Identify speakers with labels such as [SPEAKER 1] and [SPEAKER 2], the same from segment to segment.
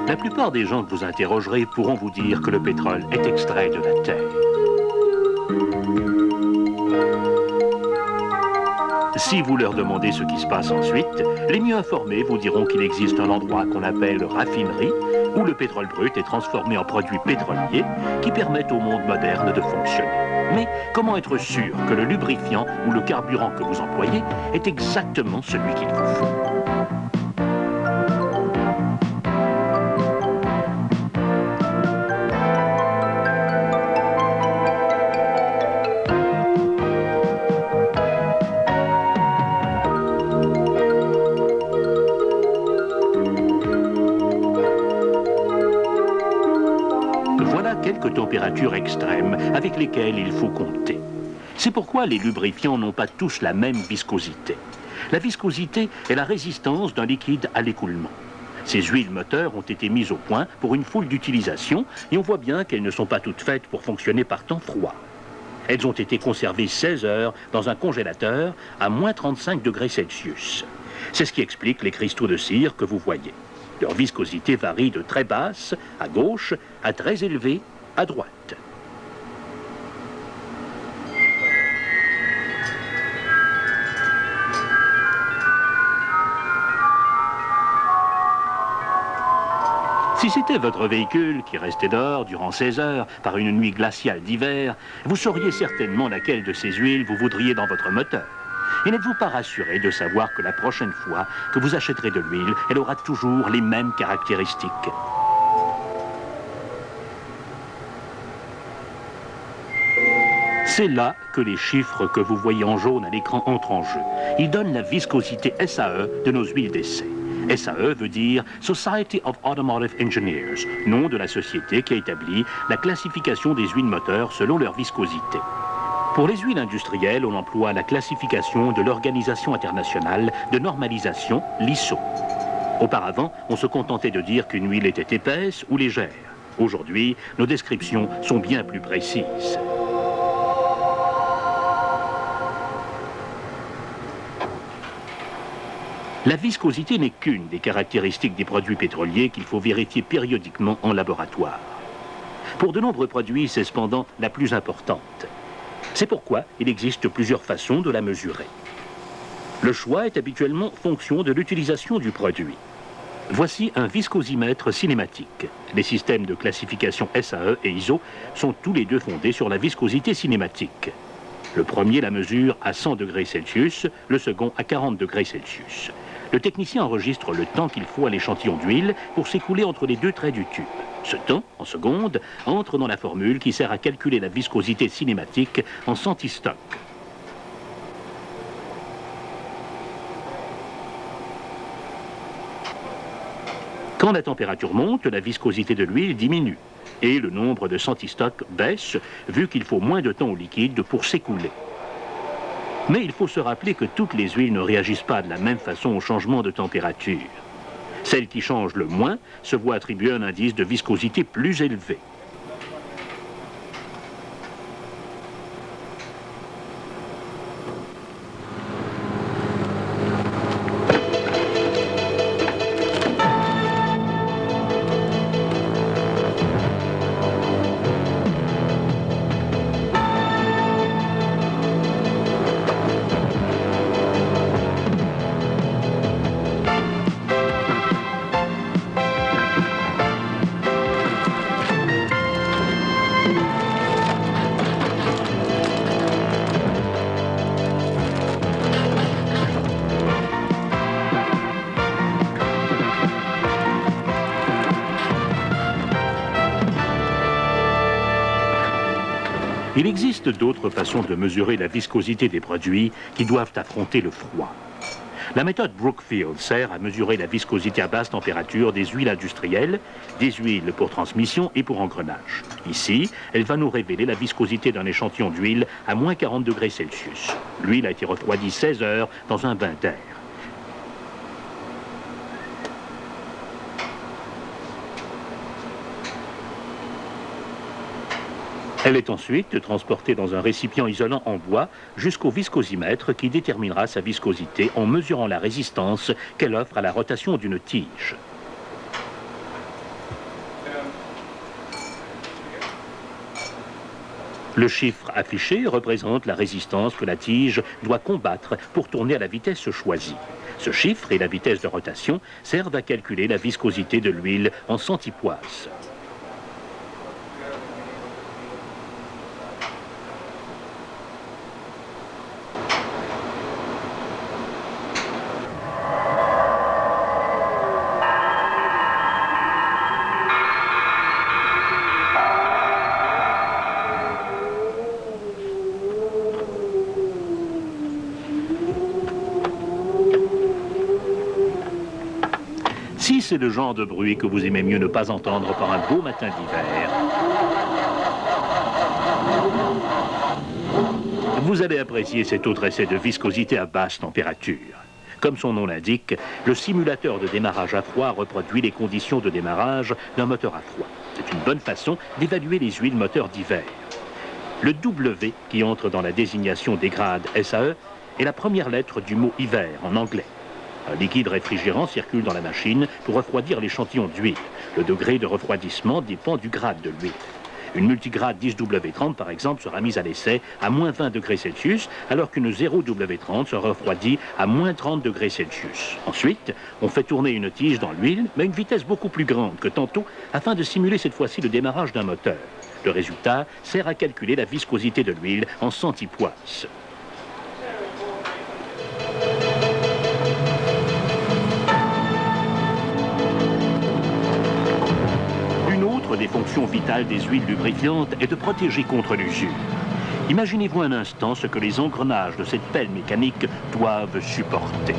[SPEAKER 1] La plupart des gens que vous interrogerez pourront vous dire que le pétrole est extrait de la terre. Si vous leur demandez ce qui se passe ensuite, les mieux informés vous diront qu'il existe un endroit qu'on appelle raffinerie, où le pétrole brut est transformé en produits pétroliers qui permettent au monde moderne de fonctionner. Mais comment être sûr que le lubrifiant ou le carburant que vous employez est exactement celui qu'il vous faut ? Quelques températures extrêmes avec lesquelles il faut compter. C'est pourquoi les lubrifiants n'ont pas tous la même viscosité. La viscosité est la résistance d'un liquide à l'écoulement. Ces huiles moteurs ont été mises au point pour une foule d'utilisations et on voit bien qu'elles ne sont pas toutes faites pour fonctionner par temps froid. Elles ont été conservées 16 heures dans un congélateur à moins 35 degrés Celsius. C'est ce qui explique les cristaux de cire que vous voyez. Leur viscosité varie de très basse, à gauche, à très élevée, à droite. Si c'était votre véhicule qui restait dehors durant 16 heures par une nuit glaciale d'hiver, vous sauriez certainement laquelle de ces huiles vous voudriez dans votre moteur. Et n'êtes-vous pas rassuré de savoir que la prochaine fois que vous achèterez de l'huile, elle aura toujours les mêmes caractéristiques ? C'est là que les chiffres que vous voyez en jaune à l'écran entrent en jeu. Ils donnent la viscosité SAE de nos huiles d'essai. SAE veut dire Society of Automotive Engineers, nom de la société qui a établi la classification des huiles moteurs selon leur viscosité. Pour les huiles industrielles, on emploie la classification de l'Organisation internationale de normalisation, l'ISO. Auparavant, on se contentait de dire qu'une huile était épaisse ou légère. Aujourd'hui, nos descriptions sont bien plus précises. La viscosité n'est qu'une des caractéristiques des produits pétroliers qu'il faut vérifier périodiquement en laboratoire. Pour de nombreux produits, c'est cependant la plus importante. C'est pourquoi il existe plusieurs façons de la mesurer. Le choix est habituellement fonction de l'utilisation du produit. Voici un viscosimètre cinématique. Les systèmes de classification SAE et ISO sont tous les deux fondés sur la viscosité cinématique. Le premier la mesure à 100 degrés Celsius, le second à 40 degrés Celsius. Le technicien enregistre le temps qu'il faut à l'échantillon d'huile pour s'écouler entre les deux traits du tube. Ce temps, en secondes, entre dans la formule qui sert à calculer la viscosité cinématique en centistock. Quand la température monte, la viscosité de l'huile diminue et le nombre de centistocks baisse vu qu'il faut moins de temps au liquide pour s'écouler. Mais il faut se rappeler que toutes les huiles ne réagissent pas de la même façon au changement de température. Celle qui change le moins se voit attribuer un indice de viscosité plus élevé. Il existe d'autres façons de mesurer la viscosité des produits qui doivent affronter le froid. La méthode Brookfield sert à mesurer la viscosité à basse température des huiles industrielles, des huiles pour transmission et pour engrenage. Ici, elle va nous révéler la viscosité d'un échantillon d'huile à moins 40 degrés Celsius. L'huile a été refroidie 16 heures dans un bain d'air. Elle est ensuite transportée dans un récipient isolant en bois jusqu'au viscosimètre qui déterminera sa viscosité en mesurant la résistance qu'elle offre à la rotation d'une tige. Le chiffre affiché représente la résistance que la tige doit combattre pour tourner à la vitesse choisie. Ce chiffre et la vitesse de rotation servent à calculer la viscosité de l'huile en centipoise. Si c'est le genre de bruit que vous aimez mieux ne pas entendre par un beau matin d'hiver, vous allez apprécier cet autre essai de viscosité à basse température. Comme son nom l'indique, le simulateur de démarrage à froid reproduit les conditions de démarrage d'un moteur à froid. C'est une bonne façon d'évaluer les huiles moteurs d'hiver. Le W qui entre dans la désignation des grades SAE est la première lettre du mot hiver en anglais. Un liquide réfrigérant circule dans la machine pour refroidir l'échantillon d'huile. Le degré de refroidissement dépend du grade de l'huile. Une multigrade 10W30, par exemple, sera mise à l'essai à moins 20 degrés Celsius, alors qu'une 0W30 sera refroidie à moins 30 degrés Celsius. Ensuite, on fait tourner une tige dans l'huile, mais à une vitesse beaucoup plus grande que tantôt, afin de simuler cette fois-ci le démarrage d'un moteur. Le résultat sert à calculer la viscosité de l'huile en centipoise. Des fonctions vitales des huiles lubrifiantes est de protéger contre l'usure. Imaginez-vous un instant ce que les engrenages de cette pelle mécanique doivent supporter.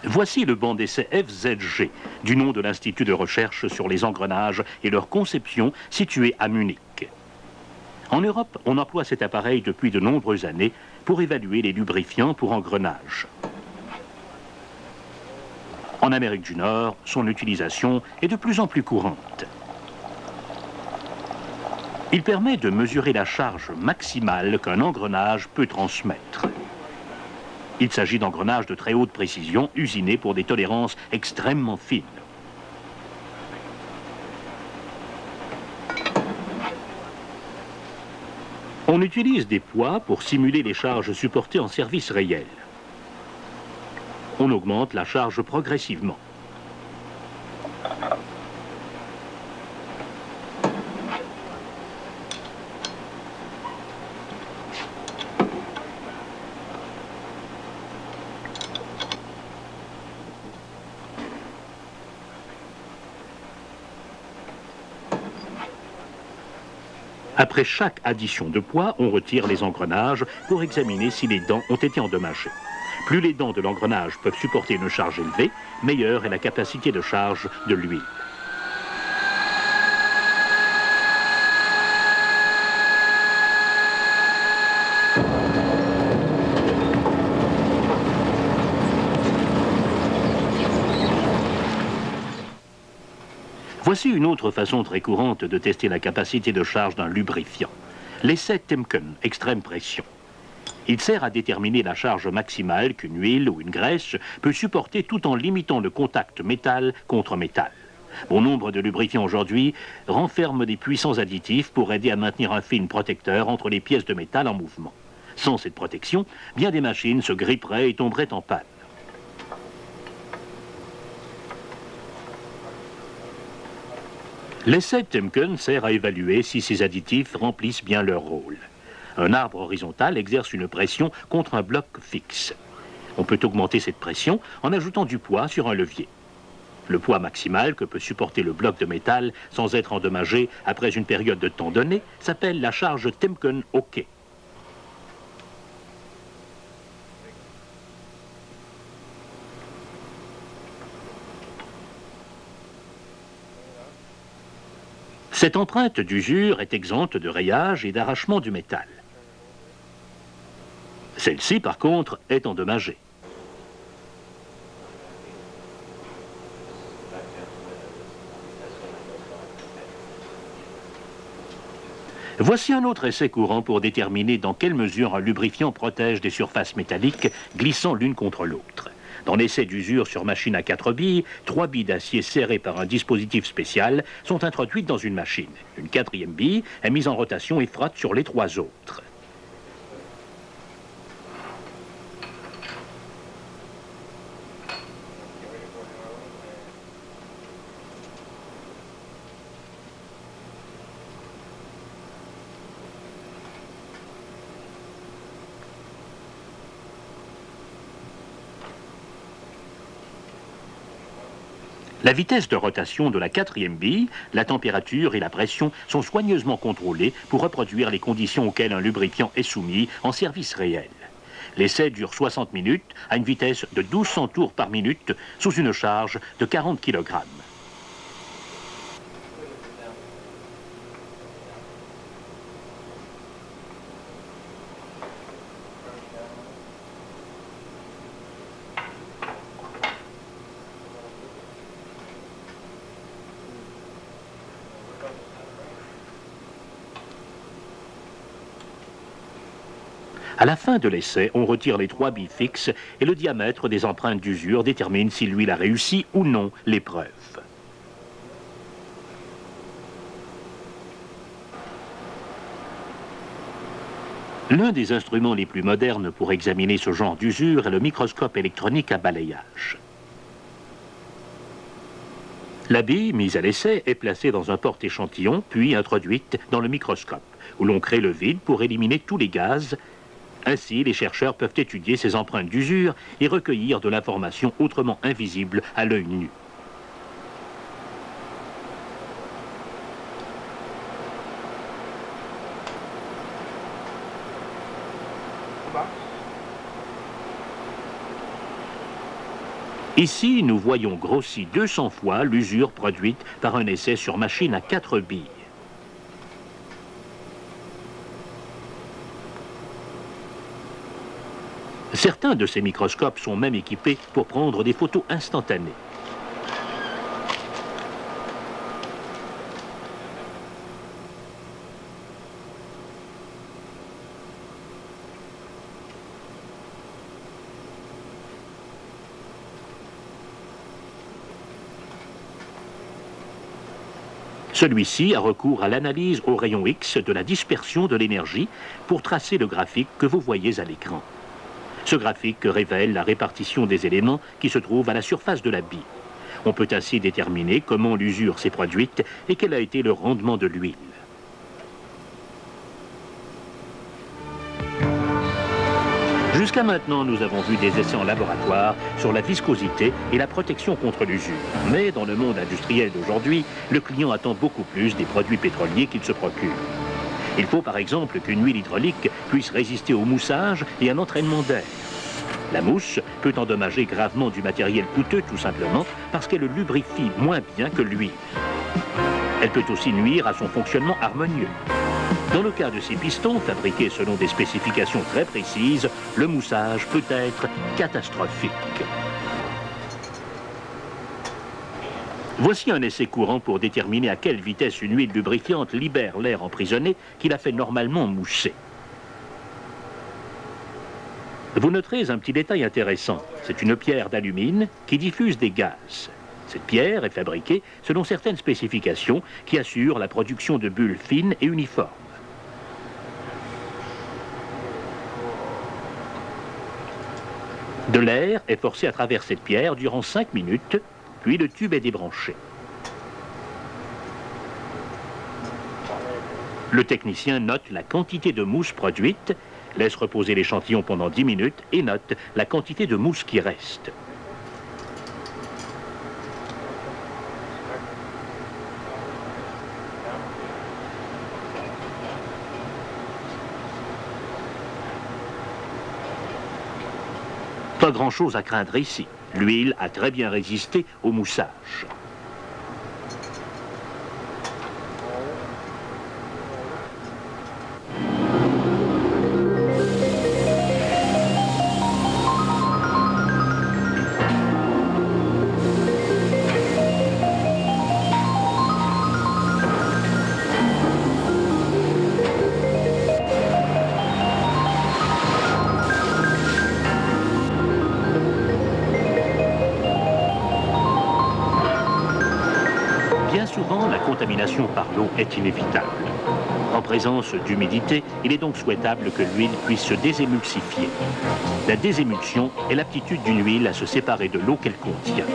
[SPEAKER 1] Voici le banc d'essai FZG, du nom de l'Institut de recherche sur les engrenages et leur conception situé à Munich. En Europe, on emploie cet appareil depuis de nombreuses années pour évaluer les lubrifiants pour engrenages. En Amérique du Nord, son utilisation est de plus en plus courante. Il permet de mesurer la charge maximale qu'un engrenage peut transmettre. Il s'agit d'engrenages de très haute précision, usinés pour des tolérances extrêmement fines. On utilise des poids pour simuler les charges supportées en service réel. On augmente la charge progressivement. Après chaque addition de poids, on retire les engrenages pour examiner si les dents ont été endommagées. Plus les dents de l'engrenage peuvent supporter une charge élevée, meilleure est la capacité de charge de l'huile. Voici une autre façon très courante de tester la capacité de charge d'un lubrifiant. L'essai Timken, extrême pression. Il sert à déterminer la charge maximale qu'une huile ou une graisse peut supporter tout en limitant le contact métal contre métal. Bon nombre de lubrifiants aujourd'hui renferment des puissants additifs pour aider à maintenir un film protecteur entre les pièces de métal en mouvement. Sans cette protection, bien des machines se gripperaient et tomberaient en panne. L'essai Timken sert à évaluer si ces additifs remplissent bien leur rôle. Un arbre horizontal exerce une pression contre un bloc fixe. On peut augmenter cette pression en ajoutant du poids sur un levier. Le poids maximal que peut supporter le bloc de métal sans être endommagé après une période de temps donnée s'appelle la charge Timken-Oke. Cette empreinte d'usure est exempte de rayage et d'arrachement du métal. Celle-ci, par contre, est endommagée. Voici un autre essai courant pour déterminer dans quelle mesure un lubrifiant protège des surfaces métalliques glissant l'une contre l'autre. Dans l'essai d'usure sur machine à 4 billes, 3 billes d'acier serrées par un dispositif spécial sont introduites dans une machine. Une 4e bille est mise en rotation et frotte sur les 3 autres. La vitesse de rotation de la 4e bille, la température et la pression sont soigneusement contrôlées pour reproduire les conditions auxquelles un lubrifiant est soumis en service réel. L'essai dure 60 minutes à une vitesse de 1200 tours par minute sous une charge de 40 kg. À la fin de l'essai, on retire les 3 billes fixes et le diamètre des empreintes d'usure détermine si l'huile a réussi ou non l'épreuve. L'un des instruments les plus modernes pour examiner ce genre d'usure est le microscope électronique à balayage. La bille, mise à l'essai, est placée dans un porte-échantillon, puis introduite dans le microscope, où l'on crée le vide pour éliminer tous les gaz. Ainsi, les chercheurs peuvent étudier ces empreintes d'usure et recueillir de l'information autrement invisible à l'œil nu. Ici, nous voyons grossi 200 fois l'usure produite par un essai sur machine à 4 billes. Certains de ces microscopes sont même équipés pour prendre des photos instantanées. Celui-ci a recours à l'analyse au rayon X de la dispersion de l'énergie pour tracer le graphique que vous voyez à l'écran. Ce graphique révèle la répartition des éléments qui se trouvent à la surface de la bille. On peut ainsi déterminer comment l'usure s'est produite et quel a été le rendement de l'huile. Jusqu'à maintenant, nous avons vu des essais en laboratoire sur la viscosité et la protection contre l'usure. Mais dans le monde industriel d'aujourd'hui, le client attend beaucoup plus des produits pétroliers qu'il se procure. Il faut par exemple qu'une huile hydraulique puisse résister au moussage et à l'entraînement d'air. La mousse peut endommager gravement du matériel coûteux tout simplement parce qu'elle le lubrifie moins bien que l'huile. Elle peut aussi nuire à son fonctionnement harmonieux. Dans le cas de ces pistons, fabriqués selon des spécifications très précises, le moussage peut être catastrophique. Voici un essai courant pour déterminer à quelle vitesse une huile lubrifiante libère l'air emprisonné qui la fait normalement mousser. Vous noterez un petit détail intéressant. C'est une pierre d'alumine qui diffuse des gaz. Cette pierre est fabriquée selon certaines spécifications qui assurent la production de bulles fines et uniformes. De l'air est forcé à travers cette pierre durant 5 minutes, puis le tube est débranché. Le technicien note la quantité de mousse produite, laisse reposer l'échantillon pendant 10 minutes et note la quantité de mousse qui reste. Pas grand-chose à craindre ici. L'huile a très bien résisté au moussage. Bien souvent, la contamination par l'eau est inévitable. En présence d'humidité, il est donc souhaitable que l'huile puisse se désémulsifier. La désémulsion est l'aptitude d'une huile à se séparer de l'eau qu'elle contient.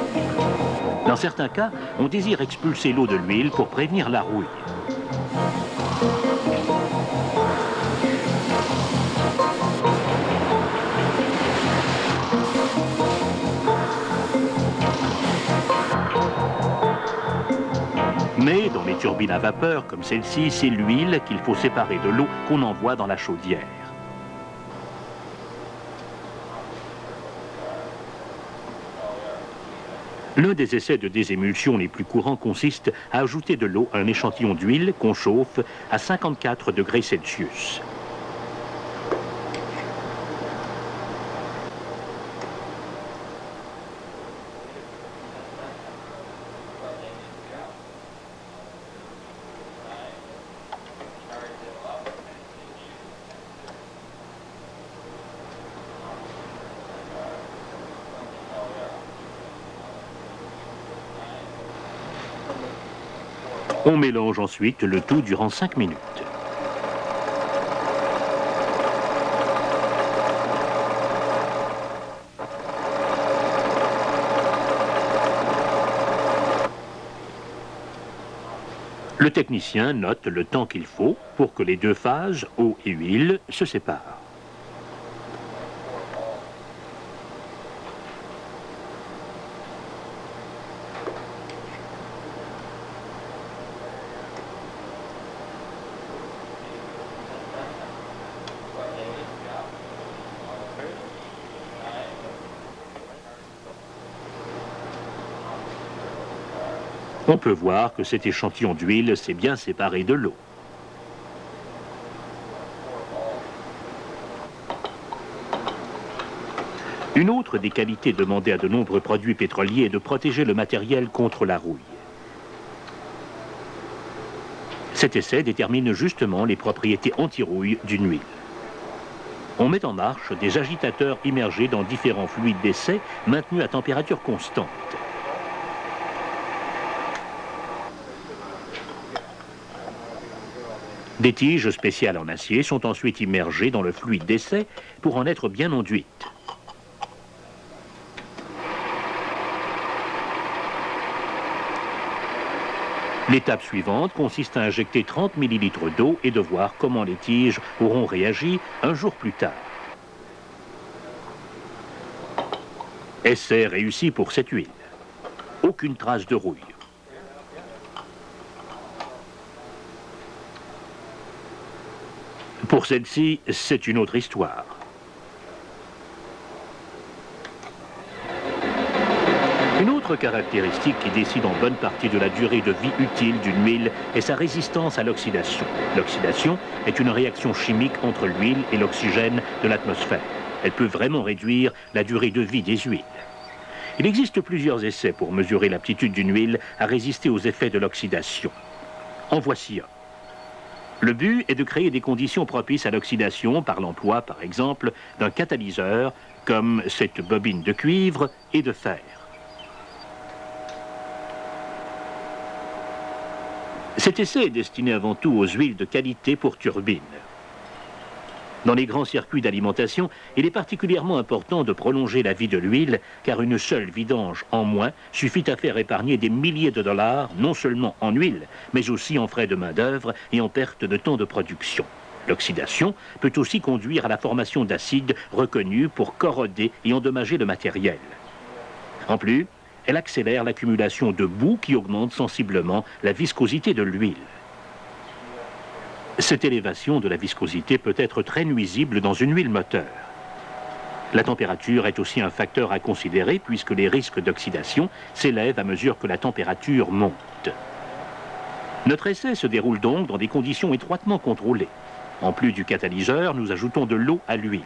[SPEAKER 1] Dans certains cas, on désire expulser l'eau de l'huile pour prévenir la rouille. Mais dans les turbines à vapeur comme celle-ci, c'est l'huile qu'il faut séparer de l'eau qu'on envoie dans la chaudière. L'un des essais de désémulsion les plus courants consiste à ajouter de l'eau à un échantillon d'huile qu'on chauffe à 54 degrés Celsius. On mélange ensuite le tout durant 5 minutes. Le technicien note le temps qu'il faut pour que les deux phases, eau et huile, se séparent. On peut voir que cet échantillon d'huile s'est bien séparé de l'eau. Une autre des qualités demandées à de nombreux produits pétroliers est de protéger le matériel contre la rouille. Cet essai détermine justement les propriétés anti-rouille d'une huile. On met en marche des agitateurs immergés dans différents fluides d'essai maintenus à température constante. Des tiges spéciales en acier sont ensuite immergées dans le fluide d'essai pour en être bien enduites. L'étape suivante consiste à injecter 30 ml d'eau et de voir comment les tiges auront réagi un jour plus tard. Essai réussi pour cette huile. Aucune trace de rouille. Pour celle-ci, c'est une autre histoire. Une autre caractéristique qui décide en bonne partie de la durée de vie utile d'une huile est sa résistance à l'oxydation. L'oxydation est une réaction chimique entre l'huile et l'oxygène de l'atmosphère. Elle peut vraiment réduire la durée de vie des huiles. Il existe plusieurs essais pour mesurer l'aptitude d'une huile à résister aux effets de l'oxydation. En voici un. Le but est de créer des conditions propices à l'oxydation par l'emploi, par exemple, d'un catalyseur comme cette bobine de cuivre et de fer. Cet essai est destiné avant tout aux huiles de qualité pour turbines. Dans les grands circuits d'alimentation, il est particulièrement important de prolonger la vie de l'huile, car une seule vidange en moins suffit à faire épargner des milliers de dollars, non seulement en huile, mais aussi en frais de main-d'œuvre et en perte de temps de production. L'oxydation peut aussi conduire à la formation d'acides reconnus pour corroder et endommager le matériel. En plus, elle accélère l'accumulation de boue qui augmente sensiblement la viscosité de l'huile. Cette élévation de la viscosité peut être très nuisible dans une huile moteur. La température est aussi un facteur à considérer puisque les risques d'oxydation s'élèvent à mesure que la température monte. Notre essai se déroule donc dans des conditions étroitement contrôlées. En plus du catalyseur, nous ajoutons de l'eau à l'huile.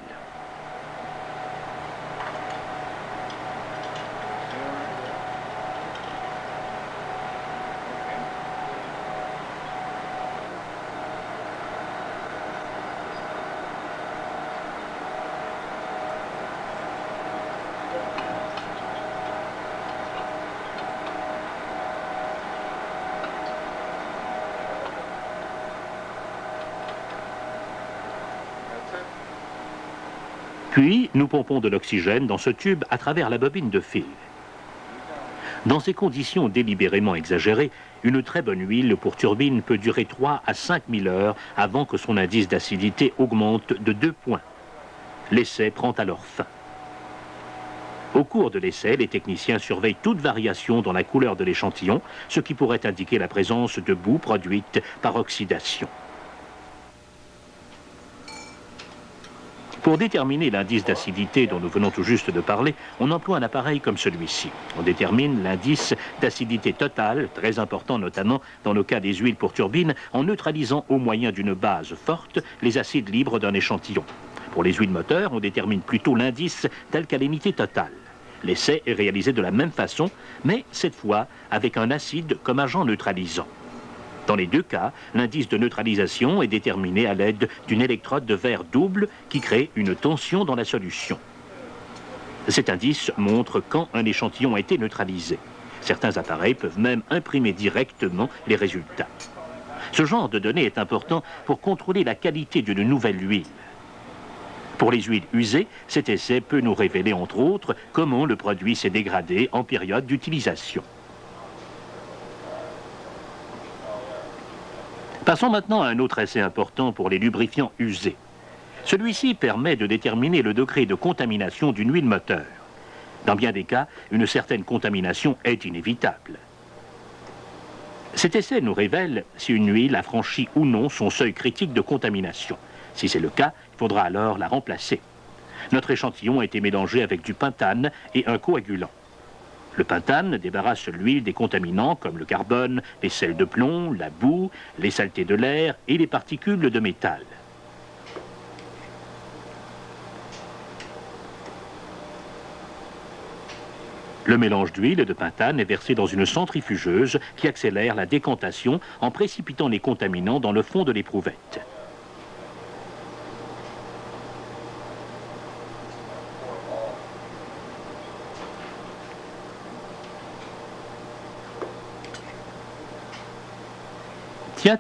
[SPEAKER 1] Puis, nous pompons de l'oxygène dans ce tube à travers la bobine de fil. Dans ces conditions délibérément exagérées, une très bonne huile pour turbine peut durer 3 à 5 000 heures avant que son indice d'acidité augmente de 2 points. L'essai prend alors fin. Au cours de l'essai, les techniciens surveillent toute variation dans la couleur de l'échantillon, ce qui pourrait indiquer la présence de boue produite par oxydation. Pour déterminer l'indice d'acidité dont nous venons tout juste de parler, on emploie un appareil comme celui-ci. On détermine l'indice d'acidité totale, très important notamment dans le cas des huiles pour turbine, en neutralisant au moyen d'une base forte les acides libres d'un échantillon. Pour les huiles moteurs, on détermine plutôt l'indice d'alcalinité totale. L'essai est réalisé de la même façon, mais cette fois avec un acide comme agent neutralisant. Dans les deux cas, l'indice de neutralisation est déterminé à l'aide d'une électrode de verre double qui crée une tension dans la solution. Cet indice montre quand un échantillon a été neutralisé. Certains appareils peuvent même imprimer directement les résultats. Ce genre de données est important pour contrôler la qualité d'une nouvelle huile. Pour les huiles usées, cet essai peut nous révéler entre autres comment le produit s'est dégradé en période d'utilisation. Passons maintenant à un autre essai important pour les lubrifiants usés. Celui-ci permet de déterminer le degré de contamination d'une huile moteur. Dans bien des cas, une certaine contamination est inévitable. Cet essai nous révèle si une huile a franchi ou non son seuil critique de contamination. Si c'est le cas, il faudra alors la remplacer. Notre échantillon a été mélangé avec du pentane et un coagulant. Le pentane débarrasse l'huile des contaminants comme le carbone, les sels de plomb, la boue, les saletés de l'air et les particules de métal. Le mélange d'huile et de pentane est versé dans une centrifugeuse qui accélère la décantation en précipitant les contaminants dans le fond de l'éprouvette.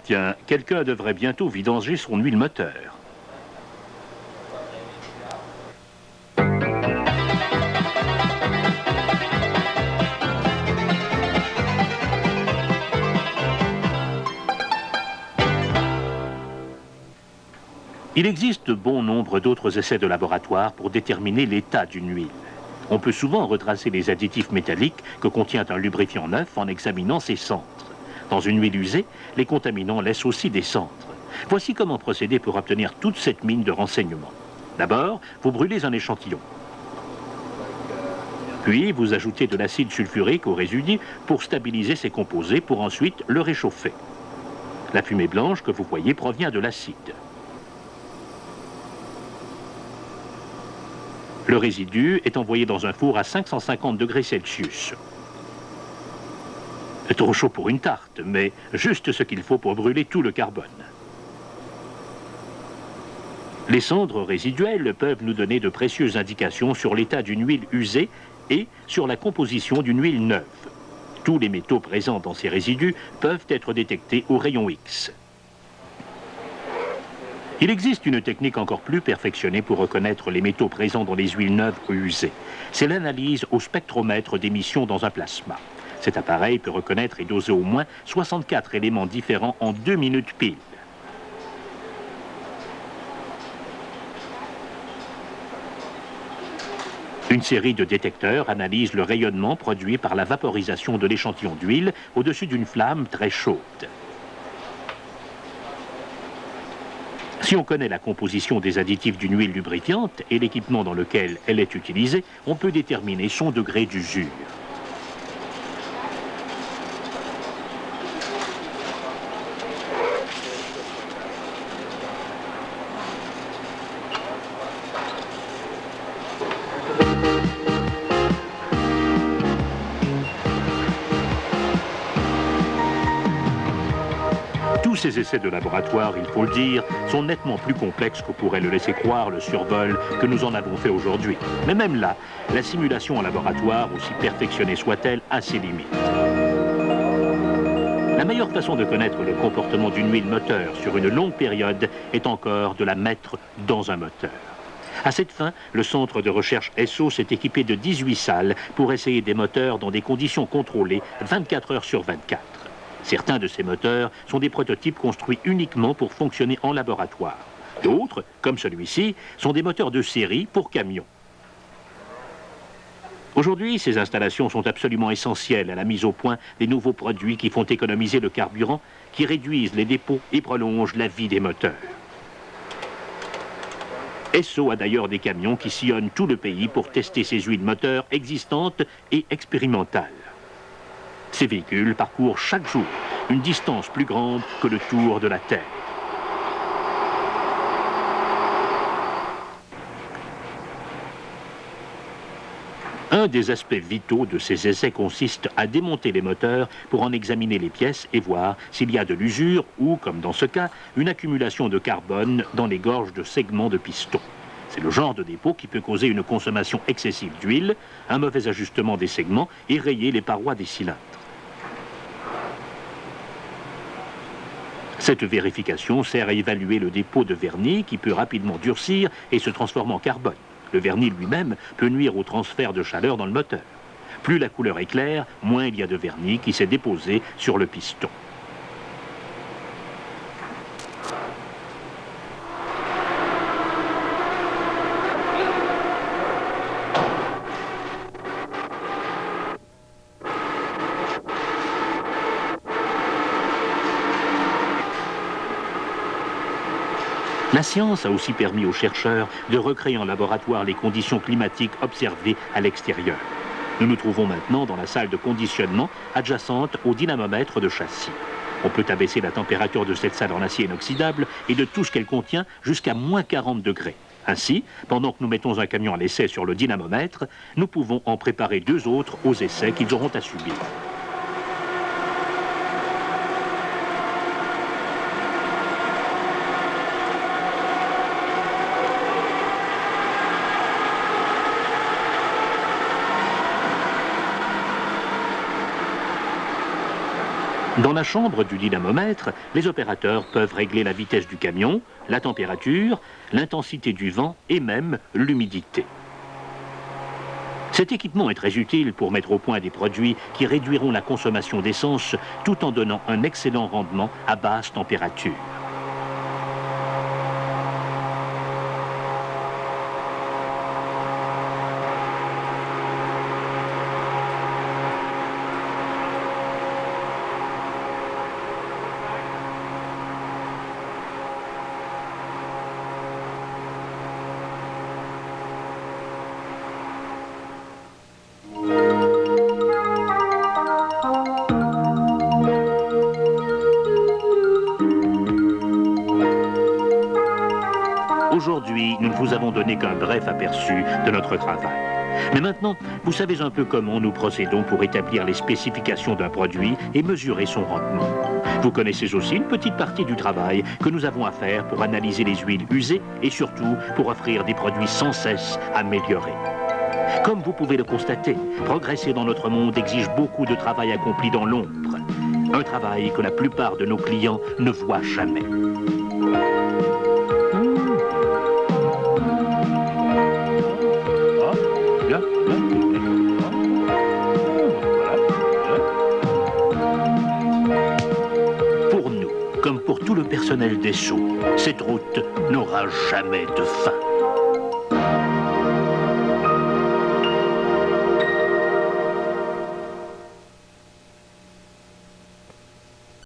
[SPEAKER 1] Tiens, quelqu'un devrait bientôt vidanger son huile moteur. Il existe bon nombre d'autres essais de laboratoire pour déterminer l'état d'une huile. On peut souvent retracer les additifs métalliques que contient un lubrifiant neuf en examinant ses centres. Dans une huile usée, les contaminants laissent aussi des centres. Voici comment procéder pour obtenir toute cette mine de renseignements. D'abord, vous brûlez un échantillon. Puis, vous ajoutez de l'acide sulfurique au résidu pour stabiliser ses composés pour ensuite le réchauffer. La fumée blanche que vous voyez provient de l'acide. Le résidu est envoyé dans un four à 550 degrés Celsius. Trop chaud pour une tarte, mais juste ce qu'il faut pour brûler tout le carbone. Les cendres résiduelles peuvent nous donner de précieuses indications sur l'état d'une huile usée et sur la composition d'une huile neuve. Tous les métaux présents dans ces résidus peuvent être détectés au rayon X. Il existe une technique encore plus perfectionnée pour reconnaître les métaux présents dans les huiles neuves ou usées. C'est l'analyse au spectromètre d'émission dans un plasma. Cet appareil peut reconnaître et doser au moins 64 éléments différents en 2 minutes pile. Une série de détecteurs analyse le rayonnement produit par la vaporisation de l'échantillon d'huile au-dessus d'une flamme très chaude. Si on connaît la composition des additifs d'une huile lubrifiante et l'équipement dans lequel elle est utilisée, on peut déterminer son degré d'usure. Tous ces essais de laboratoire, il faut le dire, sont nettement plus complexes que pourrait le laisser croire le survol que nous en avons fait aujourd'hui. Mais même là, la simulation en laboratoire, aussi perfectionnée soit-elle, a ses limites. La meilleure façon de connaître le comportement d'une huile moteur sur une longue période est encore de la mettre dans un moteur. À cette fin, le centre de recherche Esso s'est équipé de 18 salles pour essayer des moteurs dans des conditions contrôlées 24 heures sur 24. Certains de ces moteurs sont des prototypes construits uniquement pour fonctionner en laboratoire. D'autres, comme celui-ci, sont des moteurs de série pour camions. Aujourd'hui, ces installations sont absolument essentielles à la mise au point des nouveaux produits qui font économiser le carburant, qui réduisent les dépôts et prolongent la vie des moteurs. Esso a d'ailleurs des camions qui sillonnent tout le pays pour tester ces huiles moteurs existantes et expérimentales. Ces véhicules parcourent chaque jour une distance plus grande que le tour de la Terre. Un des aspects vitaux de ces essais consiste à démonter les moteurs pour en examiner les pièces et voir s'il y a de l'usure ou, comme dans ce cas, une accumulation de carbone dans les gorges de segments de piston. C'est le genre de dépôt qui peut causer une consommation excessive d'huile, un mauvais ajustement des segments et rayer les parois des cylindres. Cette vérification sert à évaluer le dépôt de vernis qui peut rapidement durcir et se transformer en carbone. Le vernis lui-même peut nuire au transfert de chaleur dans le moteur. Plus la couleur est claire, moins il y a de vernis qui s'est déposé sur le piston. La science a aussi permis aux chercheurs de recréer en laboratoire les conditions climatiques observées à l'extérieur. Nous nous trouvons maintenant dans la salle de conditionnement adjacente au dynamomètre de châssis. On peut abaisser la température de cette salle en acier inoxydable et de tout ce qu'elle contient jusqu'à moins 40 degrés. Ainsi, pendant que nous mettons un camion à l'essai sur le dynamomètre, nous pouvons en préparer 2 autres aux essais qu'ils auront à subir. Dans la chambre du dynamomètre, les opérateurs peuvent régler la vitesse du camion, la température, l'intensité du vent et même l'humidité. Cet équipement est très utile pour mettre au point des produits qui réduiront la consommation d'essence tout en donnant un excellent rendement à basse température. Aujourd'hui, nous ne vous avons donné qu'un bref aperçu de notre travail. Mais maintenant, vous savez un peu comment nous procédons pour établir les spécifications d'un produit et mesurer son rendement. Vous connaissez aussi une petite partie du travail que nous avons à faire pour analyser les huiles usées et surtout pour offrir des produits sans cesse améliorés. Comme vous pouvez le constater, progresser dans notre monde exige beaucoup de travail accompli dans l'ombre. Un travail que la plupart de nos clients ne voient jamais. Pour nous, comme pour tout le personnel d'Esso, cette route n'aura jamais de fin.